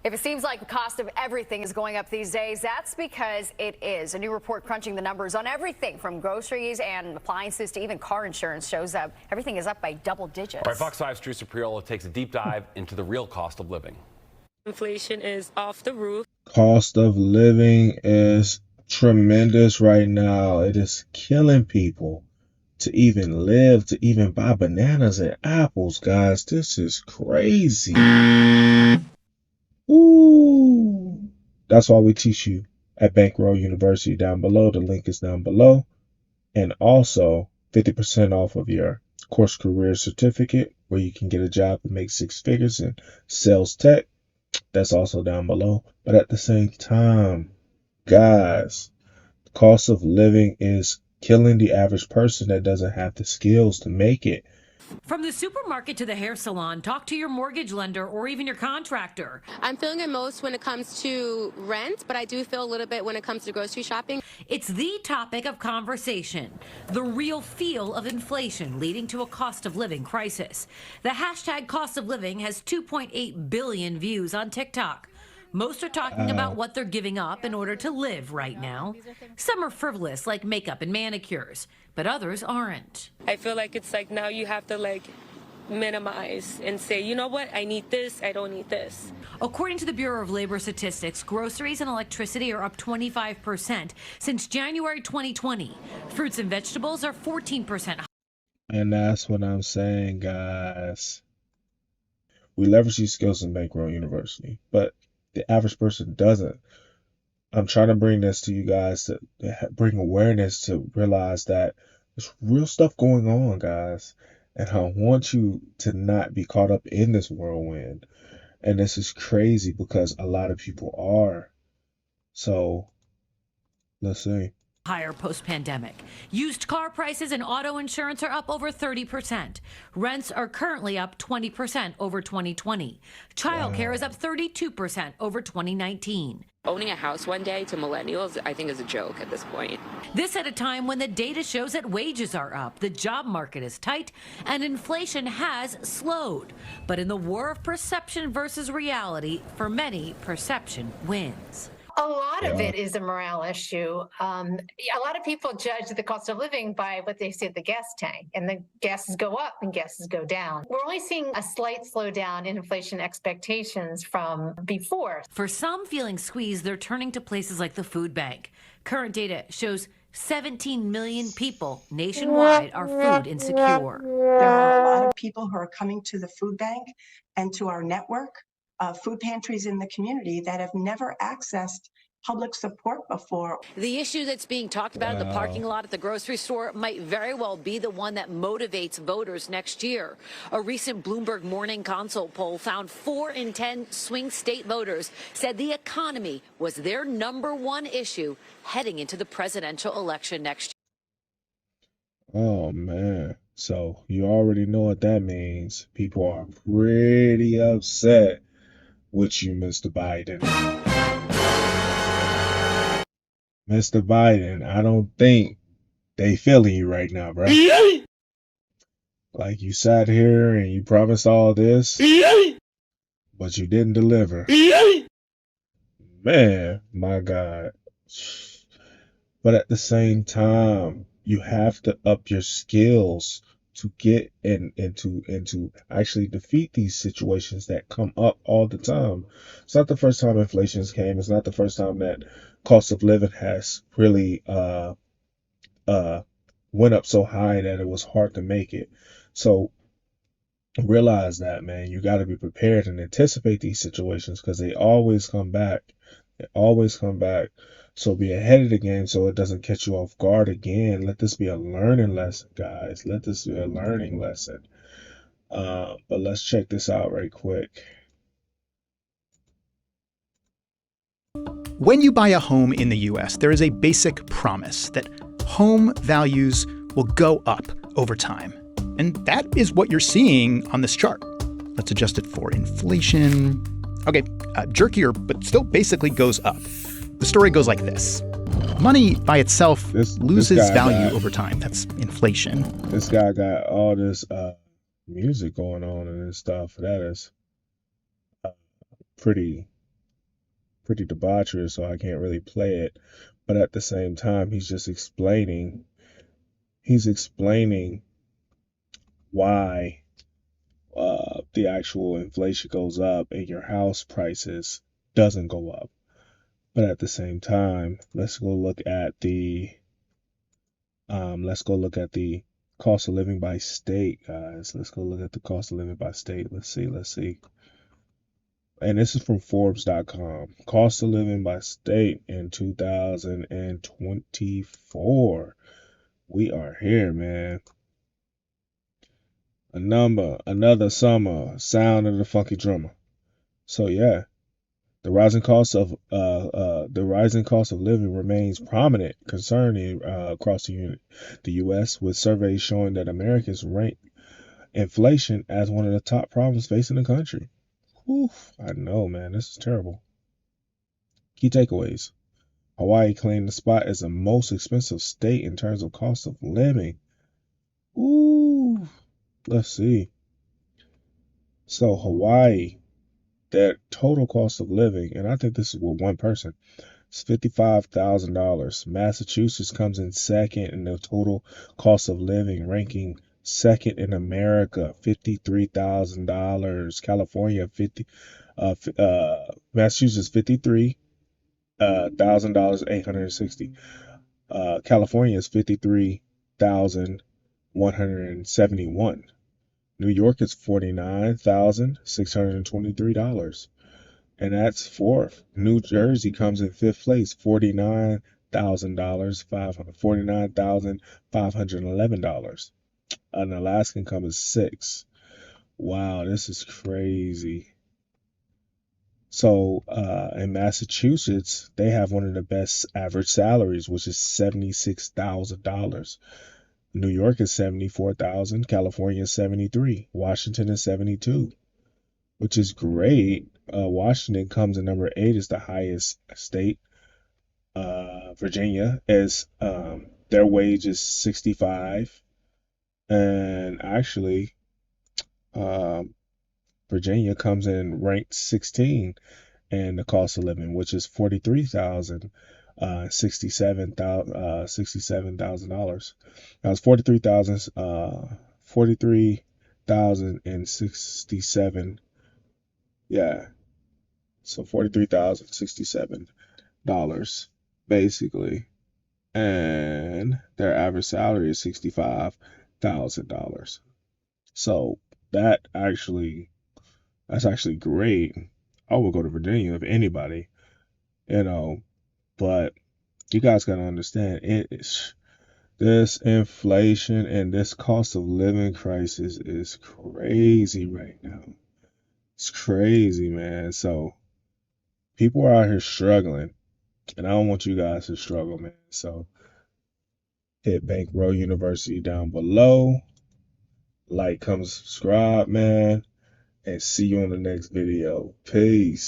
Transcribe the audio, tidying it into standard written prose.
If it seems like the cost of everything is going up these days, that's because it is. A new report crunching the numbers on everything from groceries and appliances to even car insurance shows that everything is up by double digits. All right, Fox 5's Teresa Priola takes a deep dive into the real cost of living. Inflation is off the roof. Cost of living is tremendous right now. It is killing people to even live, to even buy bananas and apples, guys. This is crazy. Ooh. That's why we teach you at Bankroll University down below. The link is down below. And also 50% off of your course career certificate where you can get a job that makes 6 figures in sales tech. That's also down below. But at the same time, guys, the cost of living is killing the average person that doesn't have the skills to make it. From the supermarket to the hair salon, talk to your mortgage lender or even your contractor. I'm feeling it most when it comes to rent, but I do feel a little bit when it comes to grocery shopping. It's the topic of conversation, the real feel of inflation leading to a cost of living crisis. The hashtag cost of living has 2.8 billion views on TikTok. Most are talking about what they're giving up in order to live right now. Some are frivolous, like makeup and manicures, but others aren't. I feel like it's like now you have to minimize and say, you know what, I need this, I don't need this. According to the Bureau of Labor Statistics, groceries and electricity are up 25% since January 2020. Fruits and vegetables are 14%. And that's what I'm saying, guys. We leverage these skills in Bankroll University, but the average person doesn't. I'm trying to bring this to you guys to bring awareness to realize that there's real stuff going on, guys. And I want you to not be caught up in this whirlwind. And this is crazy because a lot of people are. So, let's see. Higher post-pandemic. Used car prices and auto insurance are up over 30%. Rents are currently up 20% over 2020. Childcare is up 32% over 2019. Owning a house one day to millennials, I think, is a joke at this point. This at a time when the data shows that wages are up, the job market is tight, and inflation has slowed. But in the war of perception versus reality, for many, perception wins. A lot of it is a morale issue. A lot of people judge the cost of living by what they see at the gas tank, and the gases go up and gases go down. We're only seeing a slight slowdown in inflation expectations from before. For some feeling squeezed, they're turning to places like the food bank. Current data shows 17 million people nationwide are food insecure. There are a lot of people who are coming to the food bank and to our network of food pantries in the community that have never accessed public support before. The issue that's being talked about in the parking lot at the grocery store might very well be the one that motivates voters next year. A recent Bloomberg Morning Consult poll found 4 in 10 swing state voters said the economy was their #1 issue heading into the presidential election next year. Oh, man. So you already know what that means. People are pretty upset with you, Mr. Biden. Mr. Biden, I don't think they feeling you right now, bro. Like you sat here and you promised all this, but you didn't deliver. Man, my God. But at the same time, you have to up your skills to get and to actually defeat these situations that come up all the time. It's not the first time inflation came. It's not the first time that cost of living has really went up so high that it was hard to make it. So realize that, man, you got to be prepared and anticipate these situations because they always come back. They always come back. So be ahead of the game so it doesn't catch you off guard again. Let this be a learning lesson, guys. Let this be a learning lesson. But let's check this out right quick. When you buy a home in the U.S., there is a basic promise that home values will go up over time. And that is what you're seeing on this chart. Let's adjust it for inflation. Okay, jerkier, but still basically goes up. The story goes like this. Money by itself loses value over time. That's inflation. This guy got all this music going on and stuff. That is pretty pretty debaucherous, so I can't really play it. But at the same time, he's explaining why the actual inflation goes up and your house prices doesn't go up. But at the same time, let's go look at the cost of living by state, guys. Let's go look at the cost of living by state. Let's see. And this is from Forbes.com. Cost of living by state in 2024. We are here, man. Another summer, sound of the funky drummer. So yeah, the rising cost of living remains prominent concern across the U.S., with surveys showing that Americans rank inflation as one of the top problems facing the country. Whew, I know, man, this is terrible. Key takeaways: Hawaii claimed the spot as the most expensive state in terms of cost of living. Ooh, let's see. So Hawaii, their total cost of living, and I think this is with one person, it's $55,000. Massachusetts comes in second in the total cost of living, ranking second in America, $53,000. California, Massachusetts, $53,000, 860. California is $53,171. New York is $49,623. And that's fourth. New Jersey comes in fifth place, $49,000, $49,511. An Alaskan comes in sixth. Wow, this is crazy. So in Massachusetts, they have one of the best average salaries, which is $76,000. New York is $74,000. California is $73,000. Washington is $72,000, which is great. Washington comes in number 8, is the highest state. Virginia is their wage is $65,000, and actually Virginia comes in ranked 16 in the cost of living, which is $43,000. $67,000. That was 43,067. Yeah. So $43,067 basically. And their average salary is $65,000. So that's actually great. I would go to Virginia if anybody, but you guys got to understand, this inflation and this cost of living crisis is crazy right now. It's crazy, man. So people are out here struggling, and I don't want you guys to struggle, man. So hit Bankroll University down below. Like, comment, subscribe, man, and see you on the next video. Peace.